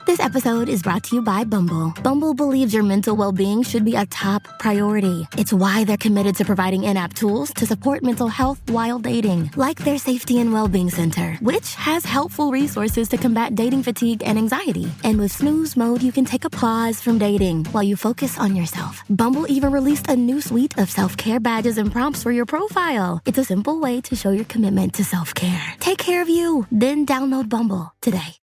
This episode is brought to you by Bumble. Bumble believes your mental well-being should be a top priority. It's why they're committed to providing in-app tools to support mental health while dating, like their safety and well-being center, which has helpful resources to combat dating fatigue and anxiety. And with Snooze Mode, you can take a pause from dating while you focus on yourself. Bumble even released a new suite of self-care badges and prompts for your profile. It's a simple way to show your commitment to self-care. Take care of you, then download Bumble today.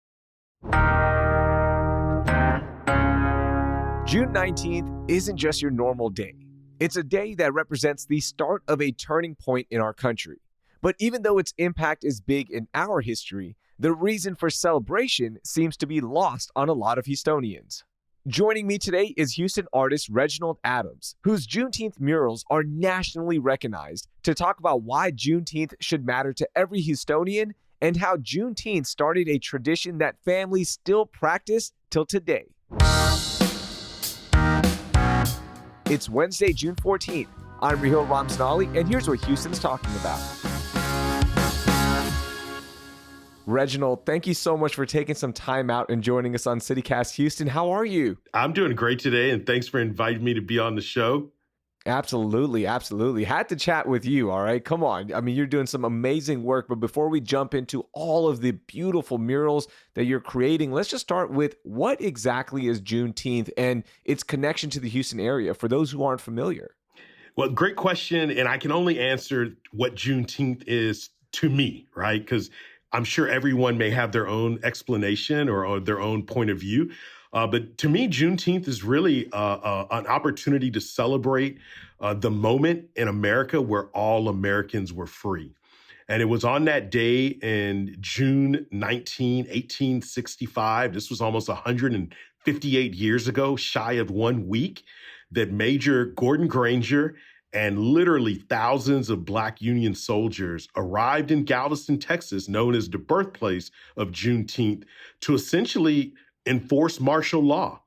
June 19th isn't just your normal day. It's a day that represents the start of a turning point in our country. But even though its impact is big in our history, the reason for celebration seems to be lost on a lot of Houstonians. Joining me today is Houston artist Reginald Adams, whose Juneteenth murals are nationally recognized, to talk about why Juneteenth should matter to every Houstonian and how Juneteenth started a tradition that families still practice till today. It's Wednesday, June 14th. I'm Raheel Ramzanali, and here's what Houston's talking about. Reginald, thank you so much for taking some time out and joining us on CityCast Houston. How are you? I'm doing great today, and thanks for inviting me to be on the show. Absolutely. Had to chat with you, all right? Come on. I mean, you're doing some amazing work, but before we jump into all of the beautiful murals that you're creating, let's just start with what exactly is Juneteenth and its connection to the Houston area for those who aren't familiar? Well, great question, and I can only answer what Juneteenth is to me, right? Because I'm sure everyone may have their own explanation or their own point of view. But to me, Juneteenth is really an opportunity to celebrate the moment in America where all Americans were free. And it was on that day in June 1865, this was almost 158 years ago, shy of 1 week, that Major Gordon Granger and literally thousands of Black Union soldiers arrived in Galveston, Texas, known as the birthplace of Juneteenth, to essentially enforce martial law,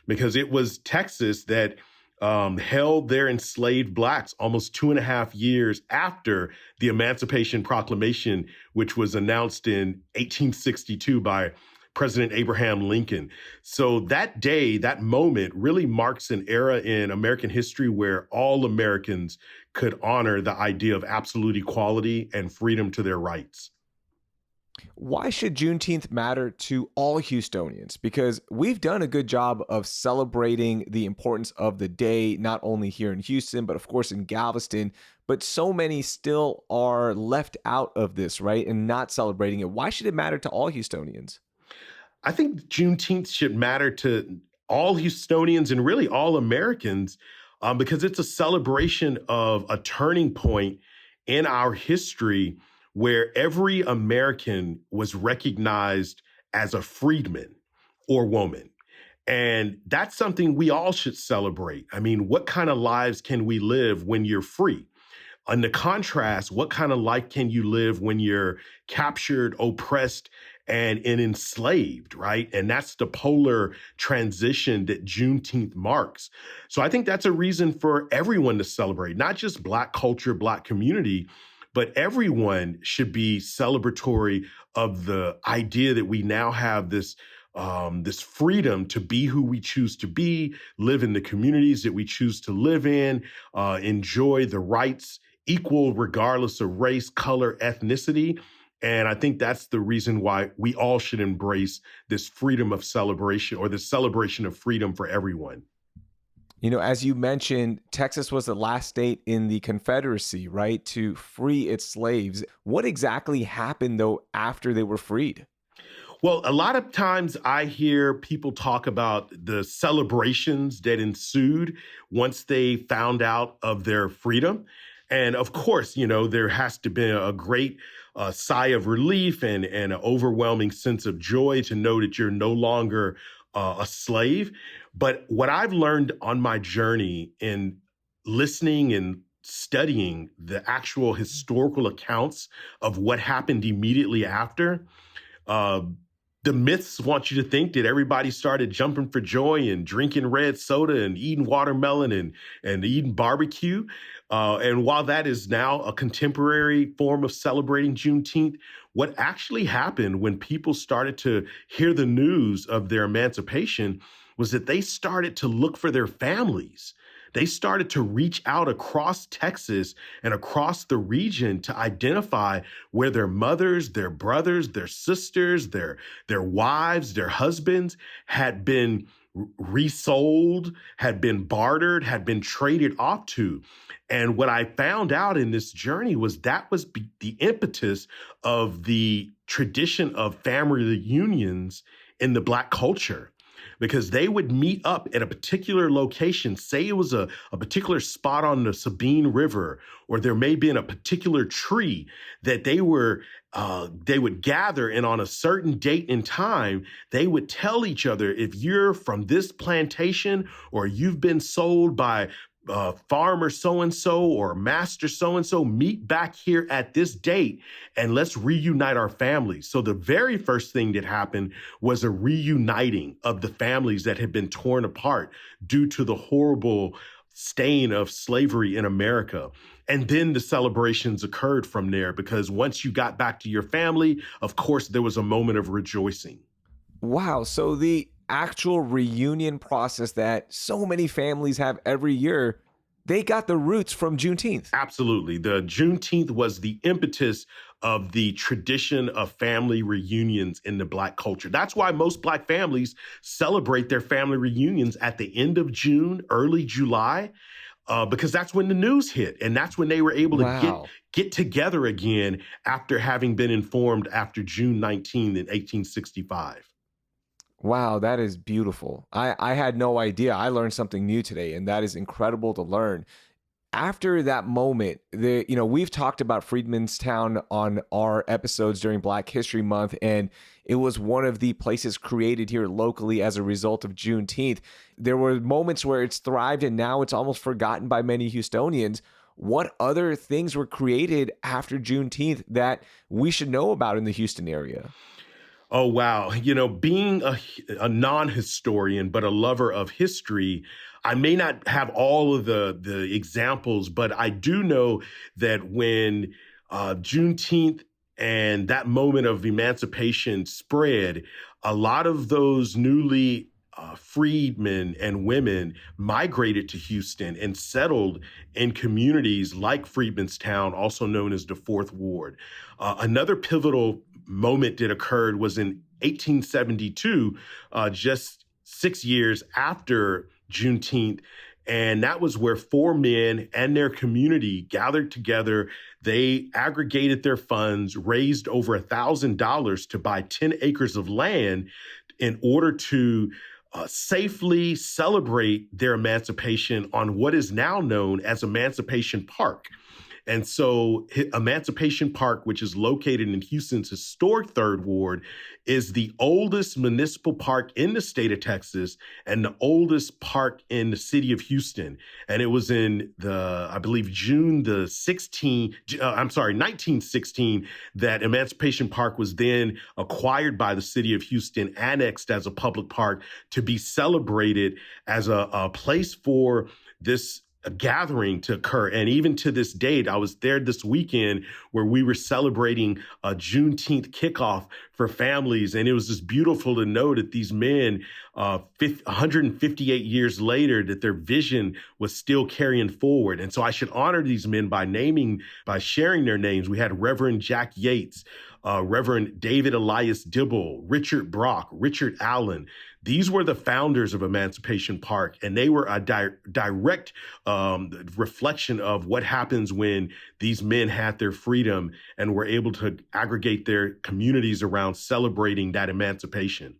because it was Texas that held their enslaved Blacks almost 2.5 years after the Emancipation Proclamation, which was announced in 1862 by President Abraham Lincoln. So that day, that moment really marks an era in American history where all Americans could honor the idea of absolute equality and freedom to their rights. Why should Juneteenth matter to all Houstonians? Because we've done a good job of celebrating the importance of the day, not only here in Houston, but of course in Galveston. But so many still are left out of this, right? And not celebrating it. Why should it matter to all Houstonians? I think Juneteenth should matter to all Houstonians and really all Americans because it's a celebration of a turning point in our history where every American was recognized as a freedman or woman. And that's something we all should celebrate. I mean, what kind of lives can we live when you're free? On the contrast, what kind of life can you live when you're captured, oppressed, and enslaved, right? And that's the polar transition that Juneteenth marks. So I think that's a reason for everyone to celebrate, not just Black culture, Black community, but everyone should be celebratory of the idea that we now have this freedom to be who we choose to be, live in the communities that we choose to live in, enjoy the rights equal regardless of race, color, ethnicity. And I think that's the reason why we all should embrace this freedom of celebration, or the celebration of freedom for everyone. You know, as you mentioned, Texas was the last state in the Confederacy, right, to free its slaves. What exactly happened, though, after they were freed? Well, a lot of times I hear people talk about the celebrations that ensued once they found out of their freedom. And of course, you know, there has to be a great sigh of relief and an overwhelming sense of joy to know that you're no longer a slave. But what I've learned on my journey in listening and studying the actual historical accounts of what happened immediately after, the myths want you to think that everybody started jumping for joy and drinking red soda and eating watermelon and eating barbecue. And while that is now a contemporary form of celebrating Juneteenth, what actually happened when people started to hear the news of their emancipation was that they started to look for their families. They started to reach out across Texas and across the region to identify where their mothers, their brothers, their sisters, their wives, their husbands had been resold, had been bartered, had been traded off to. And what I found out in this journey was that was the impetus of the tradition of family reunions in the Black culture. Because they would meet up at a particular location, say it was a particular spot on the Sabine River, or there may be in a particular tree that they would gather, and on a certain date and time, they would tell each other, if you're from this plantation or you've been sold by farmer so-and-so or master so-and-so, meet back here at this date and let's reunite our families. So the very first thing that happened was a reuniting of the families that had been torn apart due to the horrible stain of slavery in America. And then the celebrations occurred from there, because once you got back to your family, of course, there was a moment of rejoicing. Wow. So the actual reunion process that so many families have every year, they got the roots from Juneteenth. Absolutely. The Juneteenth was the impetus of the tradition of family reunions in the Black culture. That's why most Black families celebrate their family reunions at the end of June, early July, because that's when the news hit. And that's when they were able to get together again after having been informed after June 19 in 1865. Wow, that is beautiful. I had no idea. I learned something new today, and that is incredible to learn. After that moment, we've talked about Freedmanstown on our episodes during Black History Month, and it was one of the places created here locally as a result of Juneteenth. There were moments where it's thrived, and now it's almost forgotten by many Houstonians. What other things were created after Juneteenth that we should know about in the Houston area? Oh, wow. Being a non-historian, but a lover of history, I may not have all of the examples, but I do know that when Juneteenth and that moment of emancipation spread, a lot of those newly freedmen and women migrated to Houston and settled in communities like Freedmanstown, also known as the Fourth Ward. Another pivotal moment that occurred was in 1872, just 6 years after Juneteenth. And that was where 4 men and their community gathered together. They aggregated their funds, raised over $1,000 to buy 10 acres of land in order to safely celebrate their emancipation on what is now known as Emancipation Park. And so Emancipation Park, which is located in Houston's historic Third Ward, is the oldest municipal park in the state of Texas and the oldest park in the city of Houston. And it was in I believe, 1916, that Emancipation Park was then acquired by the city of Houston, annexed as a public park to be celebrated as a place for this gathering to occur. And even to this date, I was there this weekend where we were celebrating a Juneteenth kickoff for families. And it was just beautiful to know that these men, 158 years later, that their vision was still carrying forward. And so I should honor these men by sharing their names. We had Reverend Jack Yates, Reverend David Elias Dibble, Richard Brock, Richard Allen. These were the founders of Emancipation Park, and they were a direct reflection of what happens when these men had their freedom and were able to aggregate their communities around celebrating that emancipation.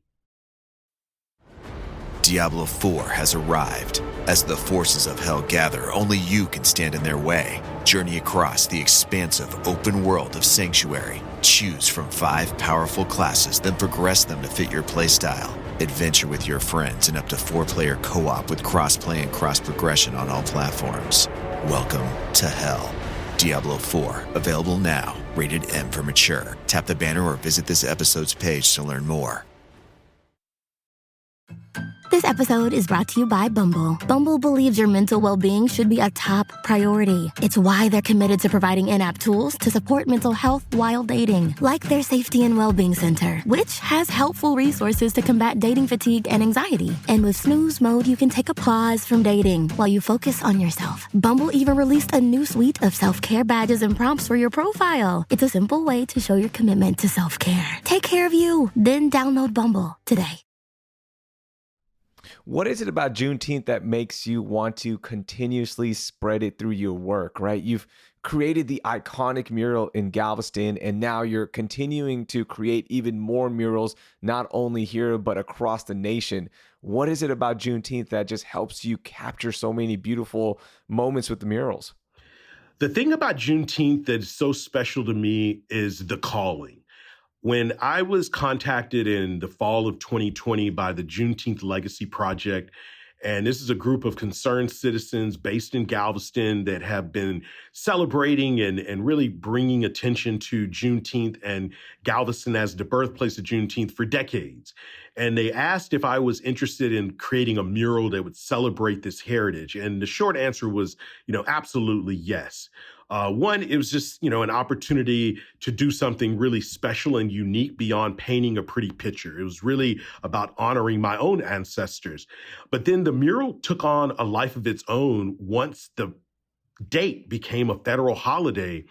Diablo 4 has arrived. As the forces of hell gather, only you can stand in their way. Journey across the expansive open world of Sanctuary. Choose from 5 powerful classes, then progress them to fit your playstyle. Adventure with your friends in up to 4-player co-op with cross-play and cross-progression on all platforms. Welcome to Hell. Diablo 4, available now. Rated M for mature. Tap the banner or visit this episode's page to learn more. This episode is brought to you by Bumble. Bumble believes your mental well-being should be a top priority. It's why they're committed to providing in-app tools to support mental health while dating, like their Safety and Wellbeing Center, which has helpful resources to combat dating fatigue and anxiety. And with Snooze Mode, you can take a pause from dating while you focus on yourself. Bumble even released a new suite of self-care badges and prompts for your profile. It's a simple way to show your commitment to self-care. Take care of you, then download Bumble today. What is it about Juneteenth that makes you want to continuously spread it through your work, right? You've created the iconic mural in Galveston, and now you're continuing to create even more murals, not only here, but across the nation. What is it about Juneteenth that just helps you capture so many beautiful moments with the murals? The thing about Juneteenth that is so special to me is the calling. When I was contacted in the fall of 2020 by the Juneteenth Legacy Project, and this is a group of concerned citizens based in Galveston that have been celebrating and really bringing attention to Juneteenth and Galveston as the birthplace of Juneteenth for decades. And they asked if I was interested in creating a mural that would celebrate this heritage. And the short answer was, absolutely yes. One, it was just, an opportunity to do something really special and unique beyond painting a pretty picture. It was really about honoring my own ancestors. But then the mural took on a life of its own once the date became a federal holiday.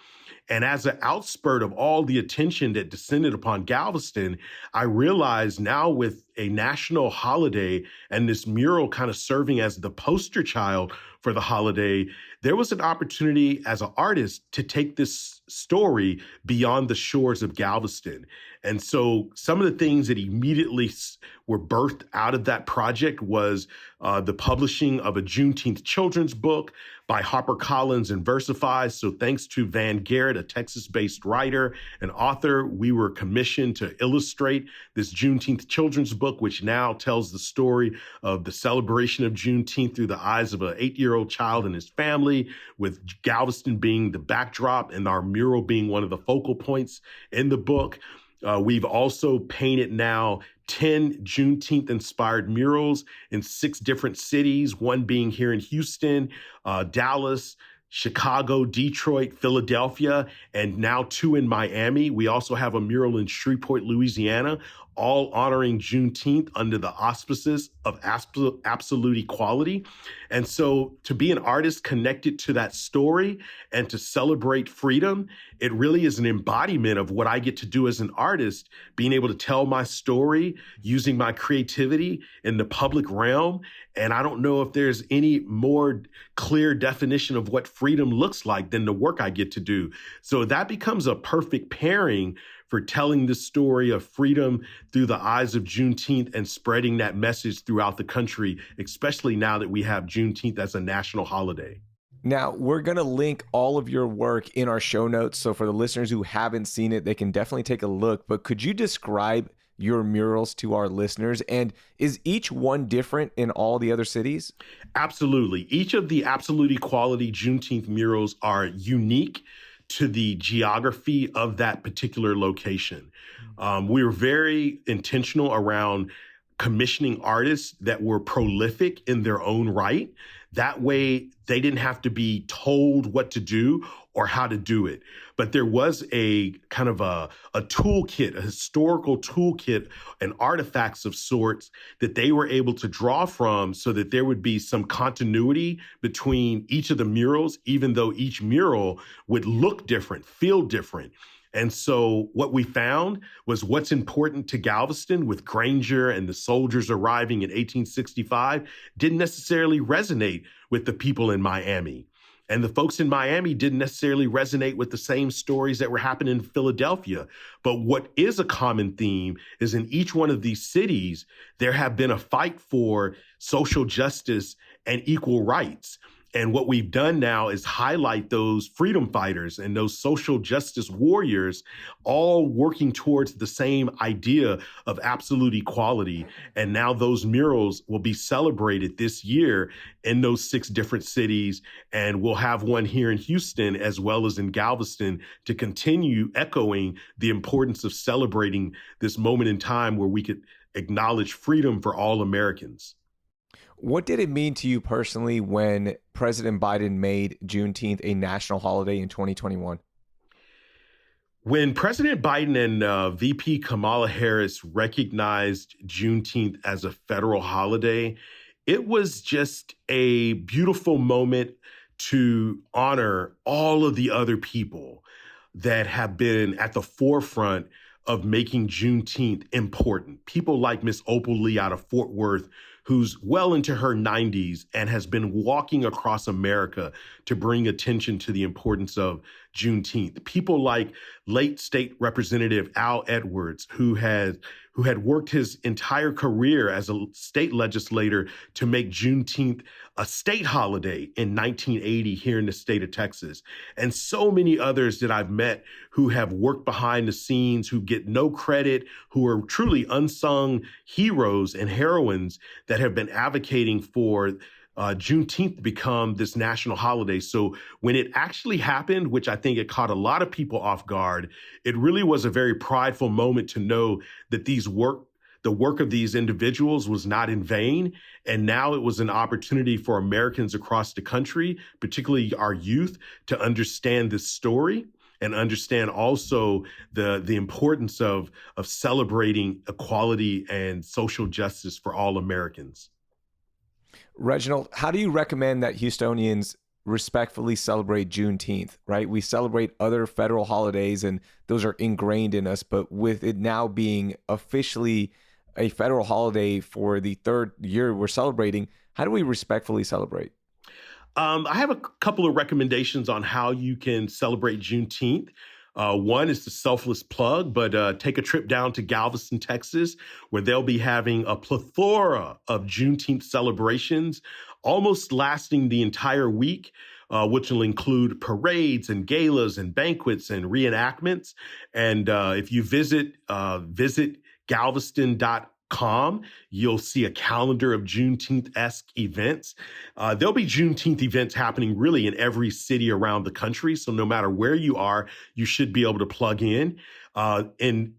And as an outspurt of all the attention that descended upon Galveston, I realized now with a national holiday and this mural kind of serving as the poster child for the holiday, there was an opportunity as an artist to take this story beyond the shores of Galveston. And so some of the things that immediately were birthed out of that project was the publishing of a Juneteenth children's book by HarperCollins and Versify. So thanks to Van Garrett, a Texas-based writer and author, we were commissioned to illustrate this Juneteenth children's book, which now tells the story of the celebration of Juneteenth through the eyes of an 8-year-old child and his family, with Galveston being the backdrop and our mural being one of the focal points in the book. We've also painted now 10 Juneteenth-inspired murals in 6 different cities, one being here in Houston, Dallas, Chicago, Detroit, Philadelphia, and now 2 in Miami. We also have a mural in Shreveport, Louisiana, all honoring Juneteenth under the auspices of absolute equality. And so to be an artist connected to that story and to celebrate freedom, it really is an embodiment of what I get to do as an artist, being able to tell my story using my creativity in the public realm. And I don't know if there's any more clear definition of what freedom looks like than the work I get to do. So that becomes a perfect pairing for telling the story of freedom through the eyes of Juneteenth and spreading that message throughout the country, especially now that we have Juneteenth as a national holiday. Now, we're going to link all of your work in our show notes. So for the listeners who haven't seen it, they can definitely take a look. But could you describe your murals to our listeners? And is each one different in all the other cities? Absolutely. Each of the Absolute Equality Juneteenth murals are unique to the geography of that particular location. We were very intentional around commissioning artists that were prolific in their own right. That way, they didn't have to be told what to do or how to do it. But there was a kind of a toolkit, a historical toolkit and artifacts of sorts that they were able to draw from so that there would be some continuity between each of the murals, even though each mural would look different, feel different. And so what we found was what's important to Galveston with Granger and the soldiers arriving in 1865 didn't necessarily resonate with the people in Miami. And the folks in Miami didn't necessarily resonate with the same stories that were happening in Philadelphia. But what is a common theme is in each one of these cities, there have been a fight for social justice and equal rights. And what we've done now is highlight those freedom fighters and those social justice warriors all working towards the same idea of absolute equality. And now those murals will be celebrated this year in those 6 different cities. And we'll have one here in Houston as well as in Galveston to continue echoing the importance of celebrating this moment in time where we could acknowledge freedom for all Americans. What did it mean to you personally when President Biden made Juneteenth a national holiday in 2021? When President Biden and VP Kamala Harris recognized Juneteenth as a federal holiday, it was just a beautiful moment to honor all of the other people that have been at the forefront of making Juneteenth important. People like Miss Opal Lee out of Fort Worth, who's well into her 90s and has been walking across America to bring attention to the importance of Juneteenth. People like late State Representative Al Edwards, who had worked his entire career as a state legislator to make Juneteenth a state holiday in 1980 here in the state of Texas. And so many others that I've met who have worked behind the scenes, who get no credit, who are truly unsung heroes and heroines that have been advocating for Juneteenth to become this national holiday. So when it actually happened, which I think it caught a lot of people off guard, it really was a very prideful moment to know that the work of these individuals was not in vain. And now it was an opportunity for Americans across the country, particularly our youth, to understand this story and understand also the importance of celebrating equality and social justice for all Americans. Reginald, how do you recommend that Houstonians respectfully celebrate Juneteenth, right? We celebrate other federal holidays and those are ingrained in us, but with it now being officially a federal holiday for the third year we're celebrating, how do we respectfully celebrate? I have a couple of recommendations on how you can celebrate Juneteenth. One is the selfless plug, but take a trip down to Galveston, Texas, where they'll be having a plethora of Juneteenth celebrations, almost lasting the entire week, which will include parades and galas and banquets and reenactments. And if you visit galveston.com, you'll see a calendar of Juneteenth-esque events. There'll be Juneteenth events happening really in every city around the country. So no matter where you are, you should be able to plug in. And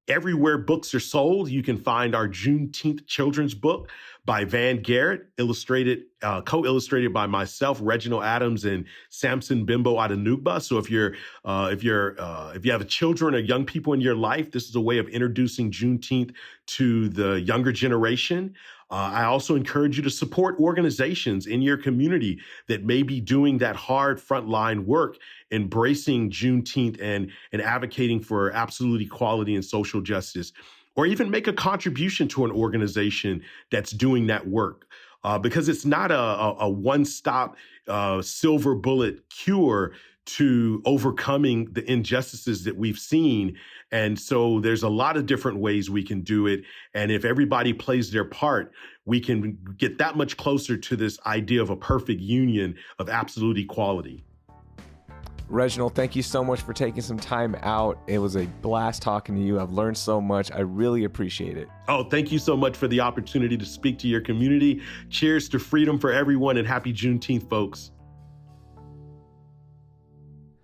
everywhere books are sold, you can find our Juneteenth children's book by Van Garrett, co-illustrated by myself, Reginald Adams, and Samson Bimbo Adenugba. So if you have children or young people in your life, this is a way of introducing Juneteenth to the younger generation. I also encourage you to support organizations in your community that may be doing that hard frontline work, embracing Juneteenth and advocating for absolute equality and social justice, or even make a contribution to an organization that's doing that work. Because it's not a one-stop silver bullet cure to overcoming the injustices that we've seen. And so there's a lot of different ways we can do it. And if everybody plays their part, we can get that much closer to this idea of a perfect union of absolute equality. Reginald, thank you so much for taking some time out. It was a blast talking to you. I've learned so much. I really appreciate it. Oh, thank you so much for the opportunity to speak to your community. Cheers to freedom for everyone and happy Juneteenth, folks.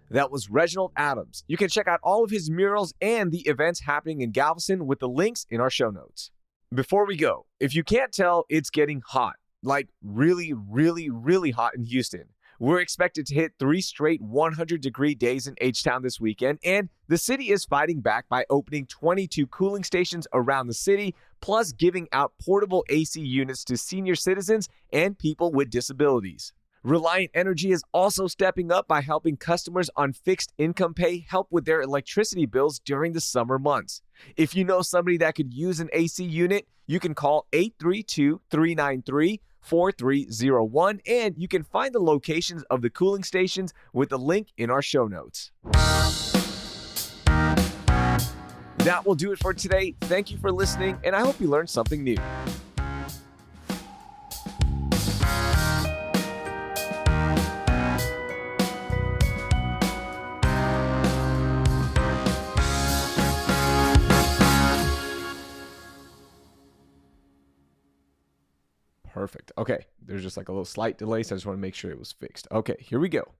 That was Reginald Adams. You can check out all of his murals and the events happening in Galveston with the links in our show notes. Before we go, if you can't tell, it's getting hot, like really, really, really hot in Houston. We're expected to hit 3 straight 100-degree days in H-Town this weekend, and the city is fighting back by opening 22 cooling stations around the city, plus giving out portable AC units to senior citizens and people with disabilities. Reliant Energy is also stepping up by helping customers on fixed income pay help with their electricity bills during the summer months. If you know somebody that could use an AC unit, you can call 832-393-4301, and you can find the locations of the cooling stations with the link in our show notes. That will do it for today. Thank you for listening, and I hope you learned something new. Perfect. Okay, there's just like a little slight delay, so I just want to make sure it was fixed. Okay, here we go.